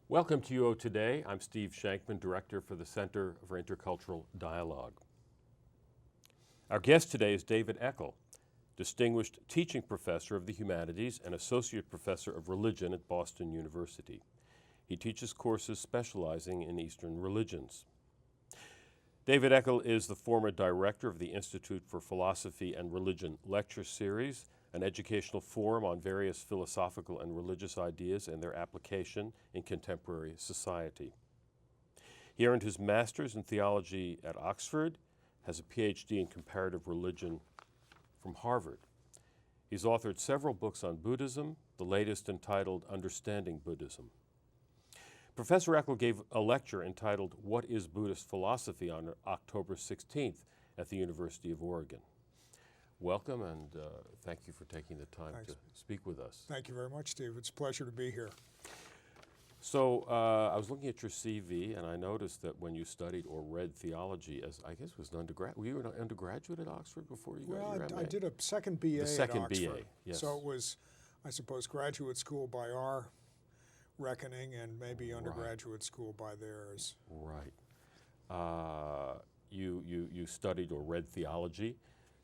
Welcome to UO Today. I'm Steve Shankman, Director for the Center for Intercultural Dialogue. Our guest today is David Eckel, Distinguished Teaching Professor of the Humanities and Associate Professor of Religion at Boston University. He teaches courses specializing in Eastern religions. David Eckel is the former director of the Institute for Philosophy and Religion Lecture Series, an educational forum on various philosophical and religious ideas and their application in contemporary society. He earned his master's in theology at Oxford, has a PhD in comparative religion from Harvard. He's authored several books on Buddhism, the latest entitled Understanding Buddhism. Professor Eckel gave a lecture entitled What is Buddhist Philosophy on October 16th at the University of Oregon. Welcome, and thank you for taking the time to speak with us. Thank you very much, Steve. It's a pleasure to be here. So I was looking at your CV, and I noticed that when you studied or read theology, as I guess was an undergraduate, were you an undergraduate at Oxford before you got your MA? I did a second BA the second at Oxford. BA, yes. So it was, I suppose, graduate school by our reckoning and maybe undergraduate school by theirs. Right. You studied or read theology,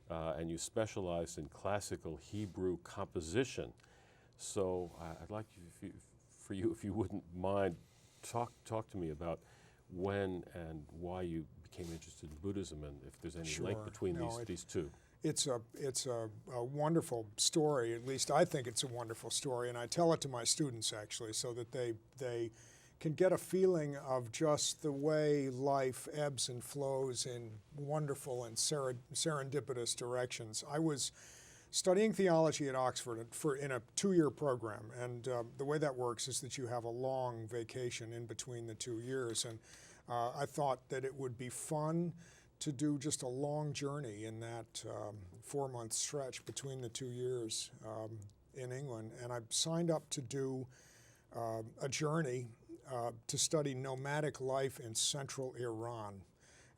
and you specialized in classical Hebrew composition. So I'd like if you wouldn't mind, talk to me about when and why you became interested in Buddhism, and if there's any link between these two. It's a wonderful story. At least I think it's a wonderful story, and I tell it to my students actually, so that they can get a feeling of just the way life ebbs and flows in wonderful and serendipitous directions. I was studying theology at Oxford in a 2-year program, and the way that works is that you have a long vacation in between the 2 years, and I thought that it would be fun to do just a long journey in that 4-month stretch between the 2 years in England, and I signed up to do a journey to study nomadic life in central Iran.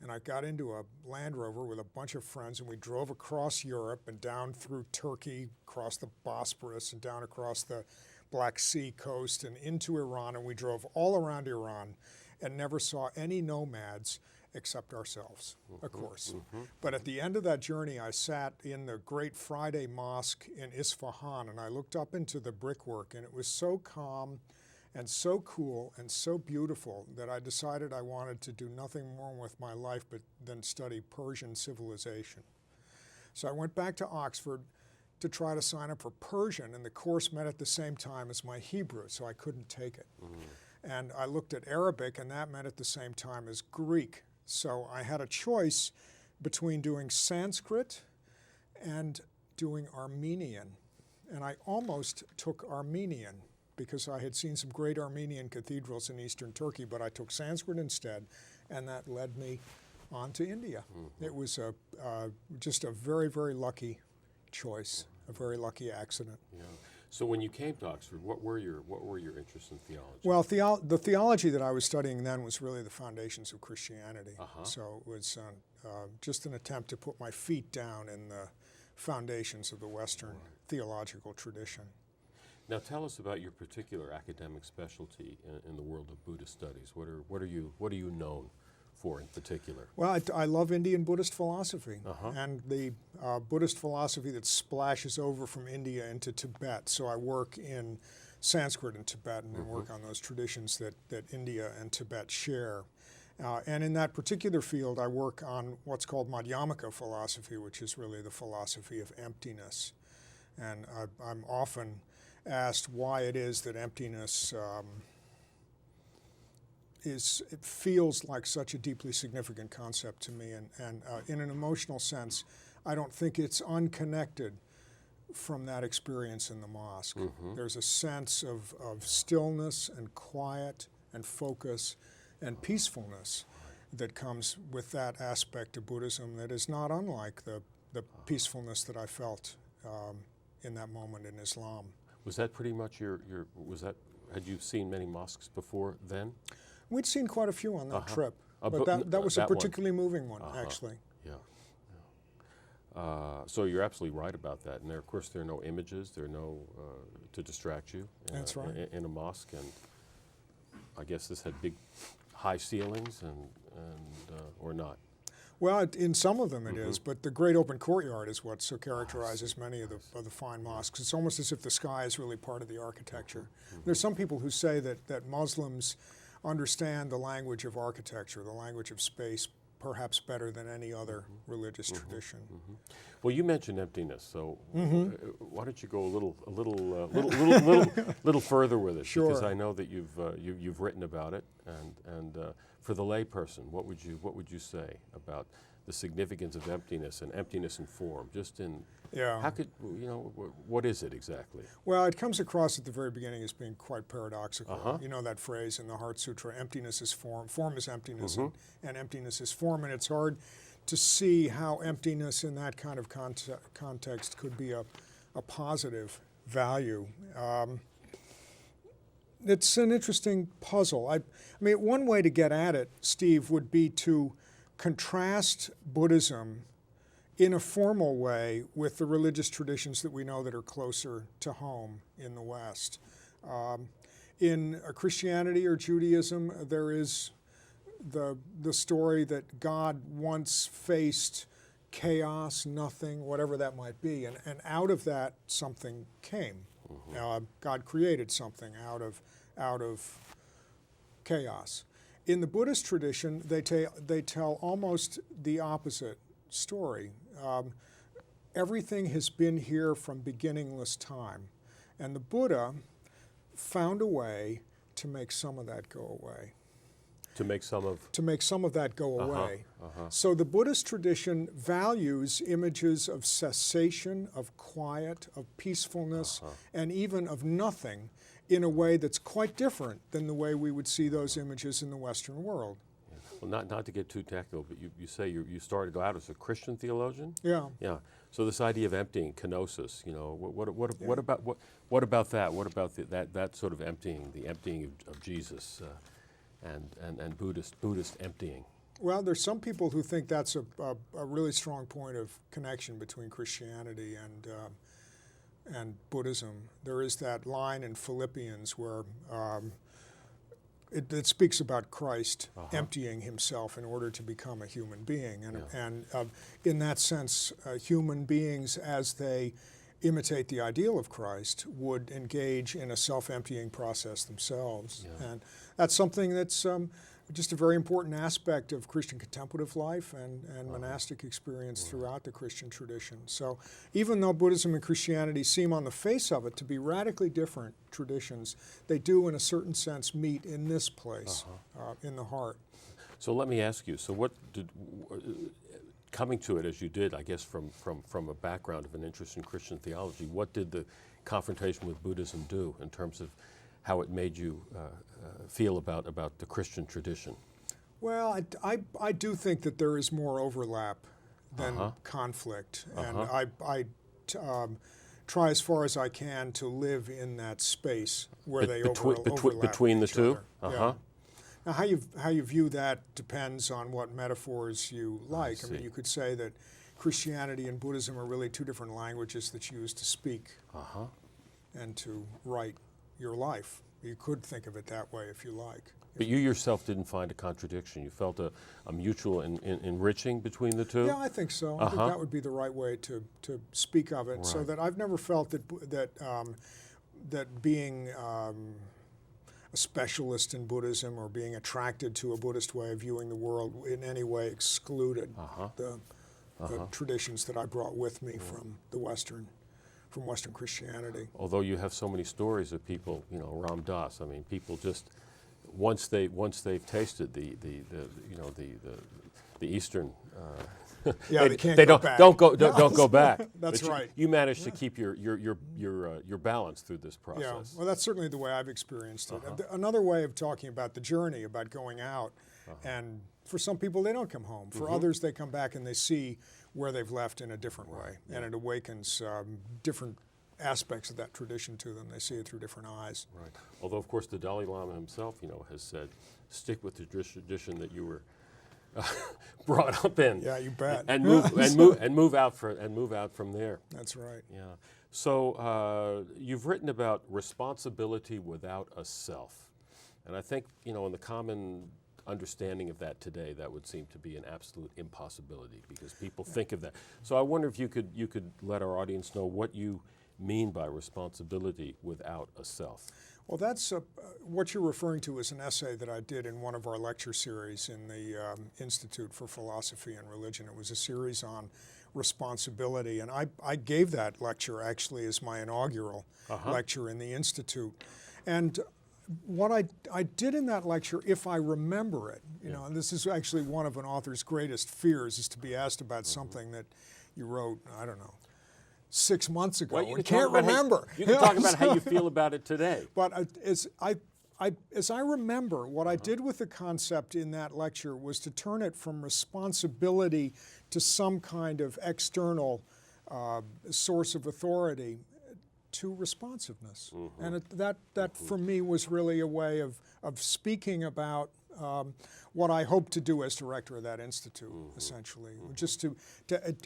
And I got into a Land Rover with a bunch of friends, and we drove across Europe and down through Turkey, across the Bosporus, and down across the Black Sea coast and into Iran, and we drove all around Iran and never saw any nomads except ourselves, of course. But at the end of that journey, I sat in the Great Friday Mosque in Isfahan, and I looked up into the brickwork, and it was so calm and so cool and so beautiful that I decided I wanted to do nothing more with my life than study Persian civilization. So I went back to Oxford to try to sign up for Persian, and the course met at the same time as my Hebrew, so I couldn't take it. And I looked at Arabic, and that met at the same time as Greek. So I had a choice between doing Sanskrit and doing Armenian. And I almost took Armenian because I had seen some great Armenian cathedrals in eastern Turkey, but I took Sanskrit instead, and that led me on to India. It was just a very, very lucky choice, a very lucky accident. Yeah. So when you came to Oxford, what were your interests in theology? Well, the theology that I was studying then was really the foundations of Christianity. So it was just an attempt to put my feet down in the foundations of the Western theological tradition. Now tell us about your particular academic specialty in the world of Buddhist studies. What are you known for in particular? Well, I love Indian Buddhist philosophy and the Buddhist philosophy that splashes over from India into Tibet. So I work in Sanskrit and Tibetan and work on those traditions that India and Tibet share. And in that particular field, I work on what's called Madhyamaka philosophy, which is really the philosophy of emptiness. And I'm often asked why it is that emptiness it feels like such a deeply significant concept to me, and in an emotional sense, I don't think it's unconnected from that experience in the mosque. There's a sense of stillness and quiet and focus and peacefulness that comes with that aspect of Buddhism that is not unlike the peacefulness that I felt in that moment in Islam. Was that pretty much had you seen many mosques before then? We'd seen quite a few on that trip, but that was a particularly moving one, actually. Yeah. So you're absolutely right about that. And of course, there are no images, there are no to distract you. That's right. In a mosque, and I guess this had big, high ceilings or not? Well, in some of them it is, but the great open courtyard is what so characterizes many of the fine mosques. It's almost as if the sky is really part of the architecture. There's some people who say that Muslims understand the language of architecture, the language of space, perhaps better than any other religious tradition. Well, you mentioned emptiness, so why don't you go a little further with it? Sure. Because I know that you've written about it, and for the layperson, what would you say about the significance of emptiness and emptiness in form? Just in how could what is it exactly? Well, it comes across at the very beginning as being quite paradoxical. You know that phrase in the Heart Sutra: emptiness is form, form is emptiness, and emptiness is form. And it's hard to see how emptiness in that kind of context could be a positive value. It's an interesting puzzle. I mean, one way to get at it, Steve, would be to contrast Buddhism in a formal way with the religious traditions that we know that are closer to home in the West. In Christianity or Judaism, there is the story that God once faced chaos, nothing, whatever that might be, and out of that something came. God created something out of chaos. In the Buddhist tradition, they tell almost the opposite story. Everything has been here from beginningless time, and the Buddha found a way to make some of that go away. To make some of that go away. So the Buddhist tradition values images of cessation, of quiet, of peacefulness, and even of nothing in a way that's quite different than the way we would see those images in the Western world. Well, not to get too technical, but you say you started out as a Christian theologian? Yeah. Yeah. So this idea of emptying, kenosis, what about that? What about that sort of emptying, the emptying of Jesus? And Buddhist emptying? Well, there's some people who think that's a really strong point of connection between Christianity and Buddhism. There is that line in Philippians where it speaks about Christ emptying himself in order to become a human being. And in that sense, human beings, as they imitate the ideal of Christ, would engage in a self-emptying process themselves. And that's something that's just a very important aspect of Christian contemplative life and monastic experience throughout the Christian tradition. So even though Buddhism and Christianity seem on the face of it to be radically different traditions, they do in a certain sense meet in this place, in the heart. So let me ask you, so what did, coming to it as you did, I guess from a background of an interest in Christian theology, what did the confrontation with Buddhism do in terms of how it made you feel about the Christian tradition? Well, I do think that there is more overlap than conflict, and I try as far as I can to live in that space where they overlap between the two. Yeah. Now, how you view that depends on what metaphors you like. I mean, you could say that Christianity and Buddhism are really two different languages that you use to speak and to write your life. You could think of it that way if you like. But you yourself didn't find a contradiction. You felt a mutual enriching between the two? Yeah, I think so. I think that would be the right way to speak of it, so that I've never felt that being a specialist in Buddhism or being attracted to a Buddhist way of viewing the world in any way excluded the traditions that I brought with me from Western Christianity. Although you have so many stories of people, Ram Dass. I mean, people just once they've tasted the Eastern. They can't go back. Don't go back. That's right. You managed to keep your balance through this process. Yeah, well, that's certainly the way I've experienced it. Another way of talking about the journey, about going out, and for some people they don't come home. For others, they come back and they see where they've left in a different way, and it awakens different aspects of that tradition to them. They see it through different eyes. Right. Although, of course, the Dalai Lama himself, has said, stick with the tradition that you were brought up in. Yeah, you bet. And move out from there. That's right. Yeah. So you've written about responsibility without a self. And I think, in the common understanding of that today, that would seem to be an absolute impossibility because people think of that. So I wonder if you could let our audience know what you mean by responsibility without a self. Well, that's what you're referring to is an essay that I did in one of our lecture series in the Institute for Philosophy and Religion. It was a series on responsibility, and I gave that lecture actually as my inaugural lecture in the Institute. And what I did in that lecture, if I remember it, and this is actually one of an author's greatest fears, is to be asked about something that you wrote, I don't know, 6 months ago. Well, you and can't remember. You can talk about how you feel about it today. But as I remember, what I did with the concept in that lecture was to turn it from responsibility to some kind of external source of authority to responsiveness. And that for me was really a way of speaking about what I hope to do as director of that institute, essentially, just to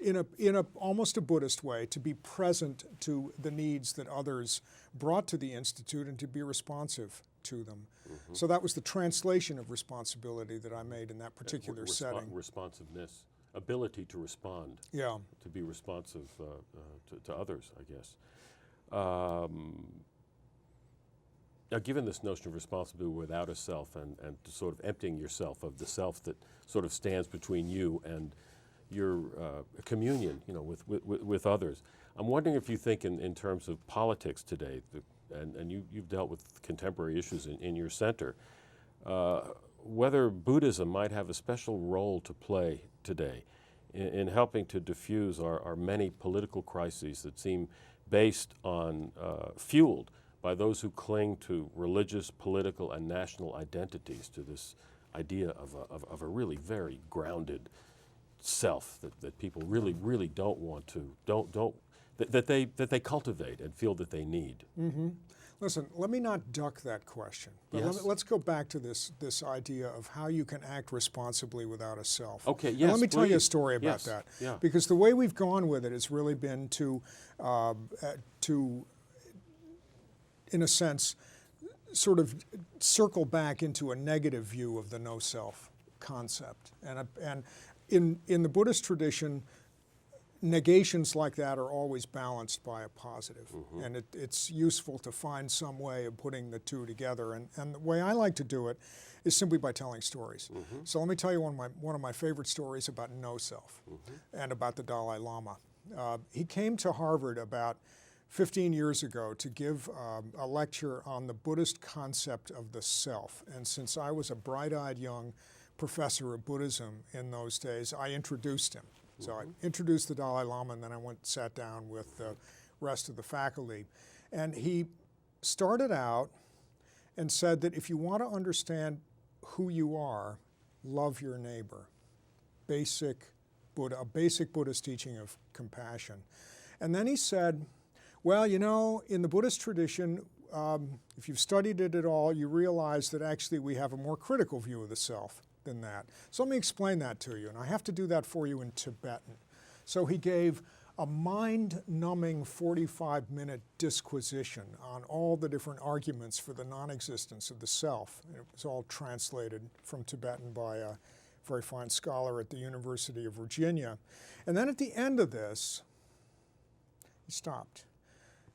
in a almost a Buddhist way, to be present to the needs that others brought to the institute and to be responsive to them. So that was the translation of responsibility that I made in that particular setting. Responsiveness, ability to respond. Yeah. To be responsive to others, I guess. Now, given this notion of responsibility without a self and sort of emptying yourself of the self that sort of stands between you and your communion, with others, I'm wondering if you think in terms of politics today, and you've dealt with contemporary issues in your center, whether Buddhism might have a special role to play today in helping to diffuse our many political crises that seem based on, fueled by those who cling to religious, political, and national identities, to this idea of a really very grounded self that people really, really don't want to, that they cultivate and feel that they need. Listen, let me not duck that question. But Yes. let's go back to this idea of how you can act responsibly without a self. Okay, And yes, let me tell you a please. story about Yes, that. yeah. Because the way we've gone with it has really been to, in a sense, sort of circle back into a negative view of the no-self concept. And in the Buddhist tradition, negations like that are always balanced by a positive. And it's useful to find some way of putting the two together. And the way I like to do it is simply by telling stories. So let me tell you one of my favorite stories about no-self and about the Dalai Lama. He came to Harvard about 15 years ago to give a lecture on the Buddhist concept of the self. And since I was a bright-eyed young professor of Buddhism in those days, I introduced him. So I introduced the Dalai Lama, and then I went and sat down with the rest of the faculty. And he started out and said that if you want to understand who you are, love your neighbor. A basic Buddhist teaching of compassion. And then he said, well, in the Buddhist tradition, if you've studied it at all, you realize that actually we have a more critical view of the self than that. So let me explain that to you, and I have to do that for you in Tibetan. So he gave a mind-numbing 45-minute disquisition on all the different arguments for the non-existence of the self. And it was all translated from Tibetan by a very fine scholar at the University of Virginia. And then at the end of this, he stopped.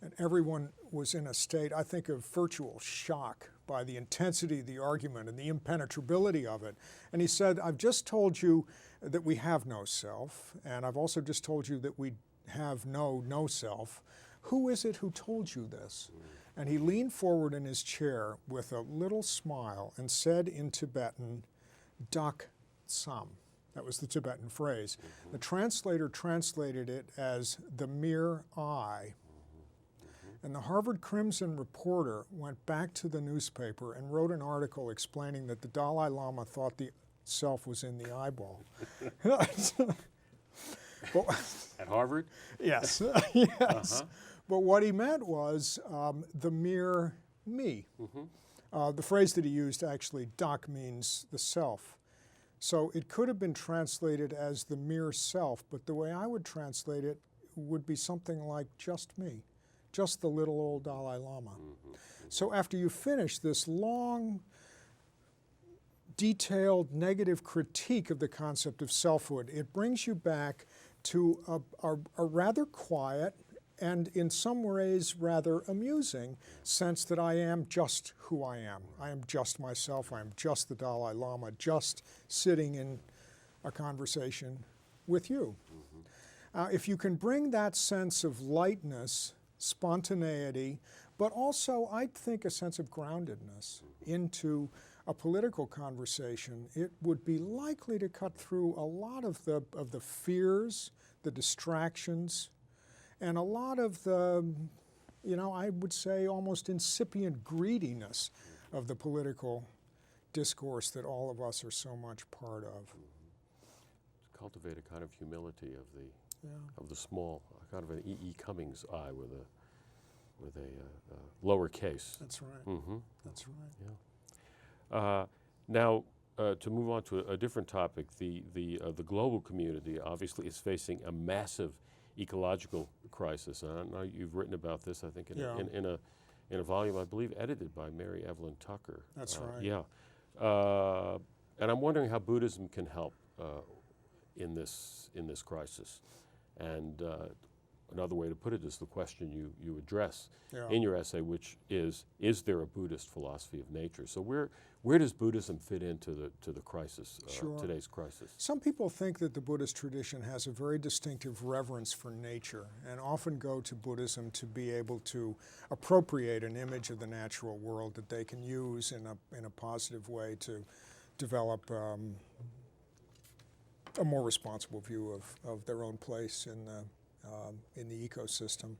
And everyone was in a state, I think, of virtual shock by the intensity of the argument and the impenetrability of it. And he said, I've just told you that we have no self, and I've also just told you that we have no self. Who is it who told you this? And he leaned forward in his chair with a little smile and said in Tibetan, Dak Sam. That was the Tibetan phrase. The translator translated it as the mere I. And the Harvard Crimson reporter went back to the newspaper and wrote an article explaining that the Dalai Lama thought the self was in the eyeball. At Harvard? Yes, yes. But what he meant was the mere me. The phrase that he used actually, dak, means the self. So it could have been translated as the mere self, but the way I would translate it would be something like just me. Just the little old Dalai Lama. So after you finish this long detailed negative critique of the concept of selfhood. It brings you back to a rather quiet and in some ways rather amusing sense that I am just who I am. I am just myself. I am just the Dalai Lama, just sitting in a conversation with you. If you can bring that sense of lightness, spontaneity, but also, I think, a sense of groundedness into a political conversation, it would be likely to cut through a lot of the fears, the distractions, and a lot of the, I would say almost incipient greediness of the political discourse that all of us are so much part of. Cultivate a kind of humility of the small, kind of an E.E. Cummings eye with a lower case. That's right. That's right. Yeah. Now, to move on to a different topic, the global community obviously is facing a massive ecological crisis. And I know you've written about this, I think, in a volume, I believe, edited by Mary Evelyn Tucker. That's right. Yeah. And I'm wondering how Buddhism can help in this crisis. And another way to put it is the question you address in your essay, which is there a Buddhist philosophy of nature? So where does Buddhism fit into the crisis, today's crisis? Some people think that the Buddhist tradition has a very distinctive reverence for nature and often go to Buddhism to be able to appropriate an image of the natural world that they can use in a positive way to develop a more responsible view of their own place in the ecosystem.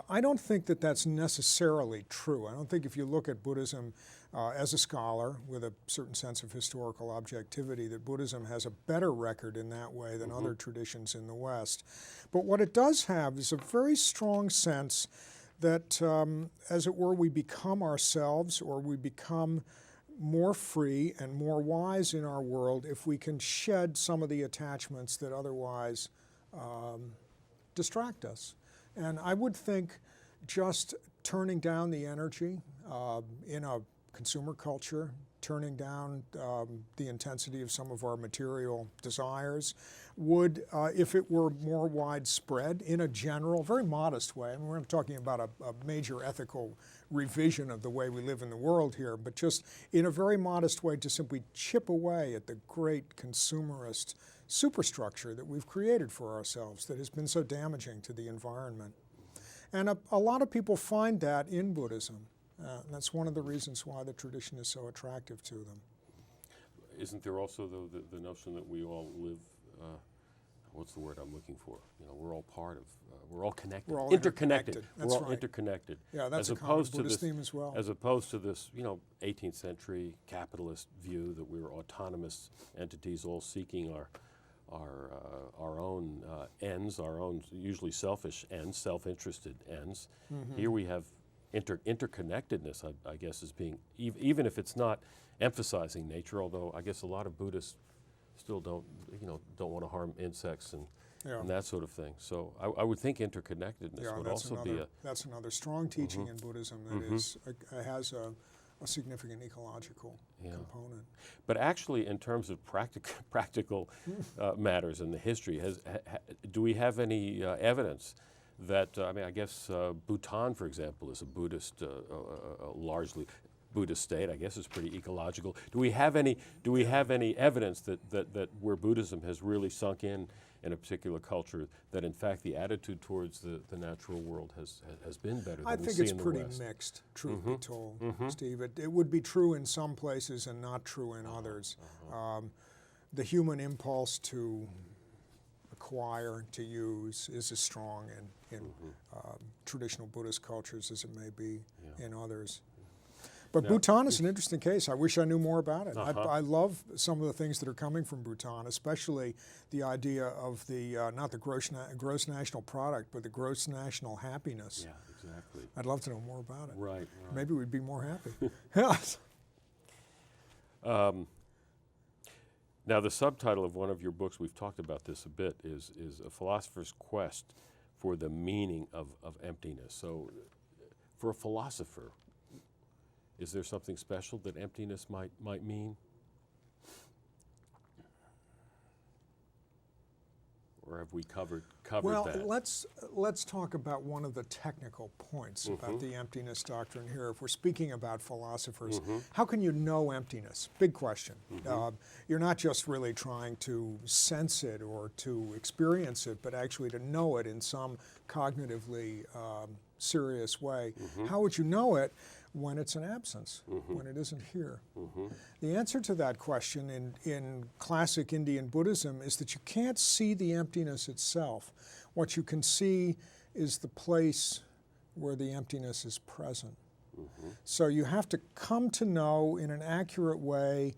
I don't think that that's necessarily true. I don't think if you look at Buddhism as a scholar with a certain sense of historical objectivity, that Buddhism has a better record in that way than other traditions in the West. But what it does have is a very strong sense that, as it were, we become ourselves, or we become more free and more wise in our world if we can shed some of the attachments that otherwise distract us. And I would think just turning down the energy in a consumer culture, turning down the intensity of some of our material desires would, if it were more widespread in a general, very modest way, I mean, we're not talking about a major ethical revision of the way we live in the world here, but just in a very modest way to simply chip away at the great consumerist superstructure that we've created for ourselves that has been so damaging to the environment. And a lot of people find that in Buddhism. And that's one of the reasons why the tradition is so attractive to them. Isn't there also, though, the notion that we all live, what's the word I'm looking for? We're all part of, we're all connected. We're all interconnected. That's we're all right. interconnected. Yeah, that's as a common opposed Buddhist to this, theme as well. As opposed to this, 18th century capitalist view that we're autonomous entities all seeking our own ends, our own usually selfish ends, self-interested ends. Here we have interconnectedness, I guess, as being, even if it's not emphasizing nature, although I guess a lot of Buddhists still don't want to harm insects and that sort of thing. So I would think interconnectedness would also be a... That's another strong teaching in Buddhism that has a significant ecological component. But actually, in terms of practical matters in the history, do we have any evidence that, I guess Bhutan, for example, is a Buddhist, largely Buddhist state. I guess it's pretty ecological. Do we have any evidence that where Buddhism has really sunk in a particular culture, that in fact the attitude towards the natural world has been better than we see in the West? I think it's pretty mixed, truth be told, Steve. It would be true in some places and not true in others. The human impulse to acquire, to use, is as strong in traditional Buddhist cultures as it may be in others. But Bhutan is an interesting case. I wish I knew more about it. I love some of the things that are coming from Bhutan, especially the idea of the, not the gross national product, but the gross national happiness. Yeah, exactly. I'd love to know more about it. Right. Maybe we'd be more happy. Now, the subtitle of one of your books, we've talked about this a bit, is A Philosopher's Quest for the Meaning of Emptiness. So for a philosopher, is there something special that emptiness might mean? or have we covered well, that? let's talk about one of the technical points about the emptiness doctrine here. If we're speaking about philosophers, how can you know emptiness? Big question. You're not just really trying to sense it or to experience it, but actually to know it in some cognitively serious way. How would you know it? When it's an absence, when it isn't here. The answer to that question in classic Indian Buddhism is that you can't see the emptiness itself. What you can see is the place where the emptiness is present. So you have to come to know in an accurate way,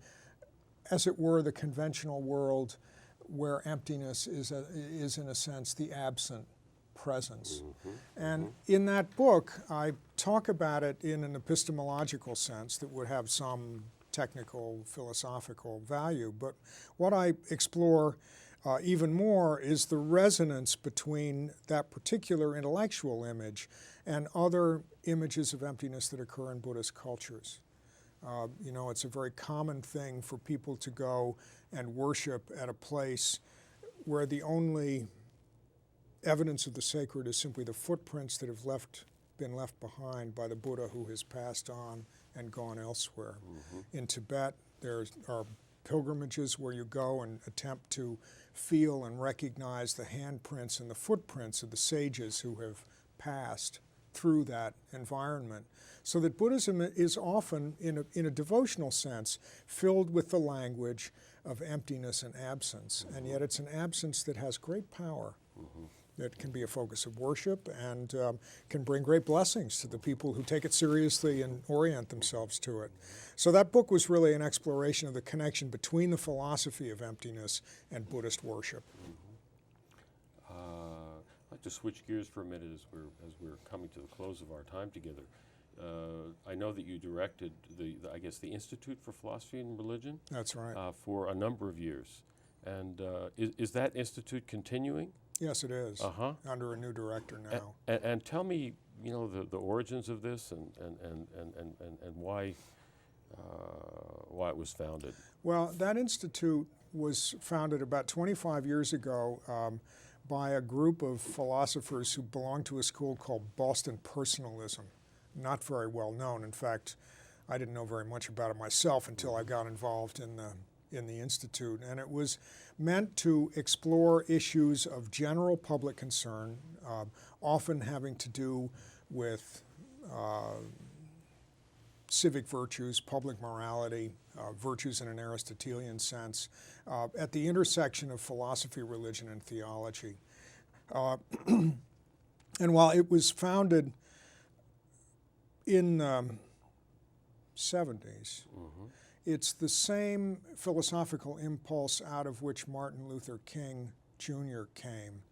as it were, the conventional world where emptiness is in a sense the absent presence. And in that book, I talk about it in an epistemological sense that would have some technical, philosophical value. But what I explore even more is the resonance between that particular intellectual image and other images of emptiness that occur in Buddhist cultures. You know, it's a very common thing for people to go and worship at a place where the only evidence of the sacred is simply the footprints that have been left behind by the Buddha who has passed on and gone elsewhere. In Tibet, there are pilgrimages where you go and attempt to feel and recognize the handprints and the footprints of the sages who have passed through that environment. So that Buddhism is often, in a devotional sense, filled with the language of emptiness and absence. And yet it's an absence that has great power. That can be a focus of worship and can bring great blessings to the people who take it seriously and orient themselves to it. So that book was really an exploration of the connection between the philosophy of emptiness and Buddhist worship. I'd like to switch gears for a minute as we're coming to the close of our time together. I know that you directed I guess the Institute for Philosophy and Religion. That's right. For a number of years. And is that institute continuing? Yes, it is. Under a new director now. And tell me, you know, the origins of this and why it was founded. Well, that institute was founded about 25 years ago by a group of philosophers who belonged to a school called Boston Personalism. Not very well known. In fact, I didn't know very much about it myself until I got involved in the Institute. And it was meant to explore issues of general public concern, often having to do with civic virtues, public morality, virtues in an Aristotelian sense, at the intersection of philosophy, religion, and theology. And while it was founded in the 70s, it's the same philosophical impulse out of which Martin Luther King Jr. came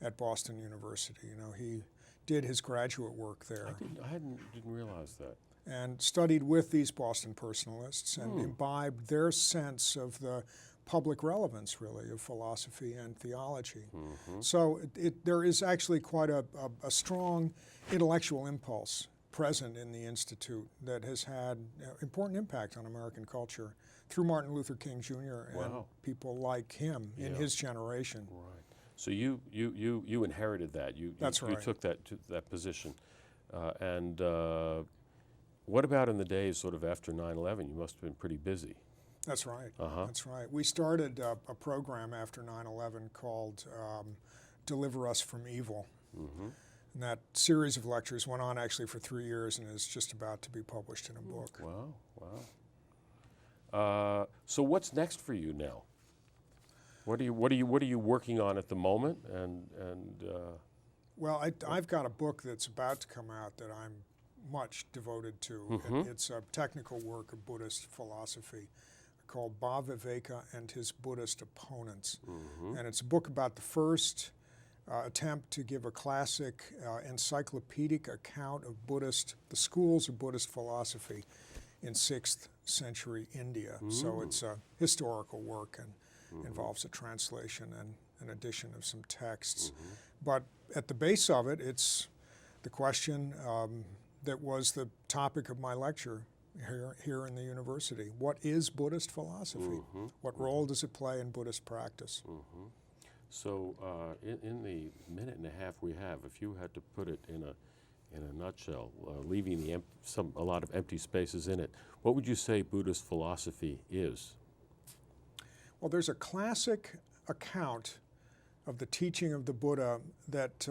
at Boston University. You know, he did his graduate work there. I didn't realize that. And studied with these Boston personalists and imbibed their sense of the public relevance, really, of philosophy and theology. So there is actually quite a strong intellectual impulse present in the Institute that has had important impact on American culture through Martin Luther King Jr. and people like him in his generation. Right. So you inherited that. That's right. You took that position. And what about in the days sort of after 9/11? You must have been pretty busy. That's right. That's right. We started a program after 9/11 called Deliver Us from Evil. And that series of lectures went on actually for 3 years and is just about to be published in a book. Wow. So what's next for you now? What are you working on at the moment? Well, I've got a book that's about to come out that I'm much devoted to. It's a technical work of Buddhist philosophy called Bhaviveka and His Buddhist Opponents. And it's a book about the first attempt to give a classic encyclopedic account of the schools of Buddhist philosophy in 6th century India. So it's a historical work and involves a translation and an addition of some texts. But at the base of it, it's the question that was the topic of my lecture here in the university. What is Buddhist philosophy? What role does it play in Buddhist practice? So in the minute and a half we have, if you had to put it in a nutshell, leaving a lot of empty spaces in it, what would you say Buddhist philosophy is? Well, there's a classic account of the teaching of the Buddha that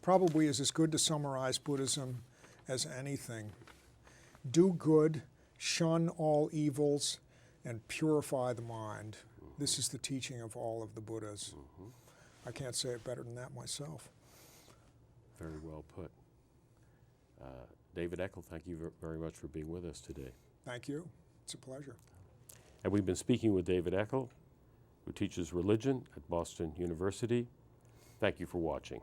probably is as good to summarize Buddhism as anything. Do good, shun all evils, and purify the mind. This is the teaching of all of the Buddhas. I can't say it better than that myself. Very well put. David Eckel, thank you very much for being with us today. Thank you. It's a pleasure. And we've been speaking with David Eckel, who teaches religion at Boston University. Thank you for watching.